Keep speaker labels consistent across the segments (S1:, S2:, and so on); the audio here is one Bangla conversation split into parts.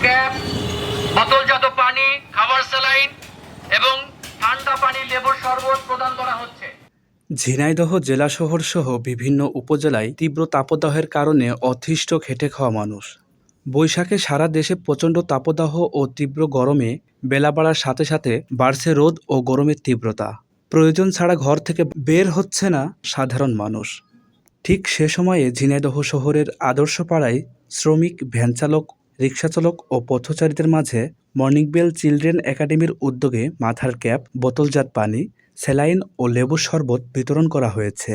S1: ক্যাপ, বোতলজাত পানি, খাবার স্যালাইন এবং ঠান্ডা পানি, লেবুর শরবত প্রদান করা হচ্ছে।
S2: ঝিনাইদহ জেলা শহর সহ বিভিন্ন উপজেলায় তীব্র তাপদাহের কারণে অতিষ্ঠ খেটে খাওয়া মানুষ। বৈশাখে সারা দেশে প্রচণ্ড তাপদাহ ও তীব্র গরমে বেলা বাড়ার সাথে সাথে বাড়ছে রোদ ও গরমের তীব্রতা। প্রয়োজন ছাড়া ঘর থেকে বের হচ্ছে না সাধারণ মানুষ। ঠিক সে সময়ে ঝিনাইদহ শহরের আদর্শ পাড়ায় শ্রমিক, ভ্যানচালক, রিকশাচালক ও পথচারীদের মাঝে মর্নিং বেল চিলড্রেন একাডেমির উদ্যোগে মাথার ক্যাপ, বোতলজাত পানি, স্যালাইন ও লেবুর শরবত বিতরণ করা হয়েছে।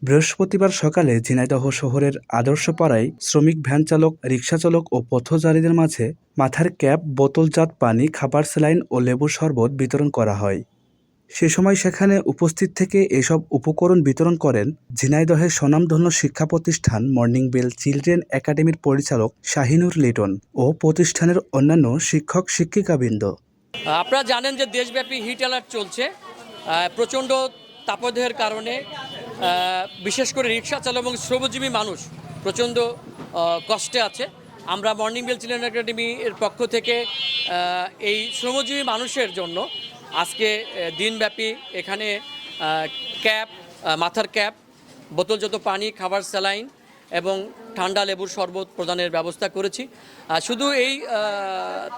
S2: বৃহস্পতিবার সকালে ঝিনাইদহ শহরের আদর্শ পাড়ায় শ্রমিক, ভ্যানচালক, রিকশাচালক ও পথচারীদের মাঝে মাথার ক্যাপ, বোতলজাত পানি, খাবার স্যালাইন ও লেবুর শরবত বিতরণ করা হয়। সে সময় সেখানে উপস্থিত থেকে এসব উপকরণ বিতরণ করেন ঝিনাইদহের স্বনামধন্য শিক্ষা প্রতিষ্ঠান মর্নিং বেল চিলড্রেন একাডেমির পরিচালক শাহিনুর লিটন ও প্রতিষ্ঠানের অন্যান্য শিক্ষক শিক্ষিকাবৃন্দ।
S3: আপনারা জানেন যে দেশব্যাপী হিট অ্যালার্ট চলছে। প্রচণ্ড তাপদাহের কারণে বিশেষ করে রিক্সা চালক এবং শ্রমজীবী মানুষ প্রচণ্ড কষ্টে আছে। আমরা মর্নিং বেল চিলড্রেন একাডেমির পক্ষ থেকে এই শ্রমজীবী মানুষের জন্য আজকে দিনব্যাপী এখানে ক্যাপ, মাথার ক্যাপ, বোতলজাত পানি, খাবার স্যালাইন এবং ঠান্ডা লেবুর শরবত প্রদানের ব্যবস্থা করেছি। শুধু এই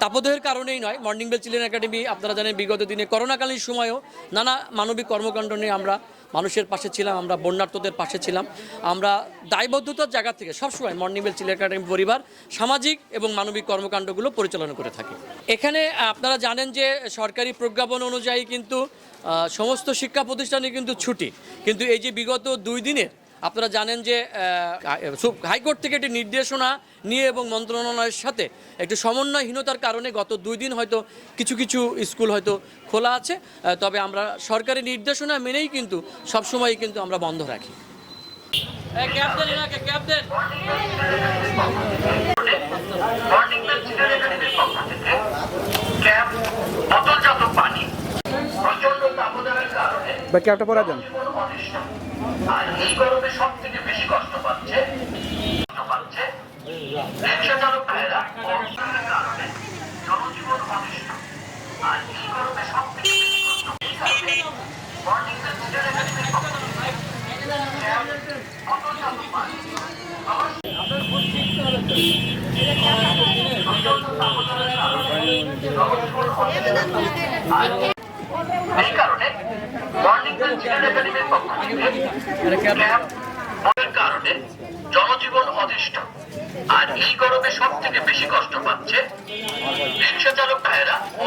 S3: তাপদাহের কারণেই নয়, মর্নিং বেল চিলড্রেন একাডেমি আপনারা জানেন বিগত দিনে করোনাকালীন সময়েও নানা মানবিক কর্মকাণ্ড নিয়ে আমরা মানুষের পাশে ছিলাম, আমরা বন্যার্তদের পাশে ছিলাম। আমরা দায়বদ্ধতার জায়গা থেকে সবসময় মর্নিং বেল চিলড্রেন একাডেমি পরিবার সামাজিক এবং মানবিক কর্মকাণ্ডগুলো পরিচালনা করে থাকে। এখানে আপনারা জানেন যে সরকারি প্রজ্ঞাপন অনুযায়ী কিন্তু সমস্ত শিক্ষা প্রতিষ্ঠানে কিন্তু ছুটি, কিন্তু এই যে বিগত 2 দিনের আপনারা জানেন যে হাইকোর্ট থেকে একটি নির্দেশনা নিয়ে এবং মন্ত্রণালয়ের সাথে একটু সমন্বয়হীনতার কারণে গত 2 দিন হয়তো কিছু কিছু স্কুল হয়তো খোলা আছে, তবে আমরা সরকারি নির্দেশনা মেনেই কিন্তু সবসময় কিন্তু আমরা বন্ধ রাখি।
S2: ক্যাপটা পরা যান।
S1: আর এই গরমে সব থেকে বেশি কষ্ট পাচ্ছে রিক্সা চালক ভাইয়েরা, কারণে জনজীবন অনিষ্ট। আর এই গরমে সব থেকে বেশি কষ্ট মর্নিং বেল চিলড্রেন একাডেমির পক্ষ থেকে বোতলজাত পানি, এই কারণে মর্নিং বেল চিলড্রেন একাডেমির পক্ষ থেকে কারণে জনজীবন অতিষ্ঠ। আর এই গরমে সব থেকে বেশি কষ্ট পাচ্ছে রিক্সা চালক ভাইয়েরা ও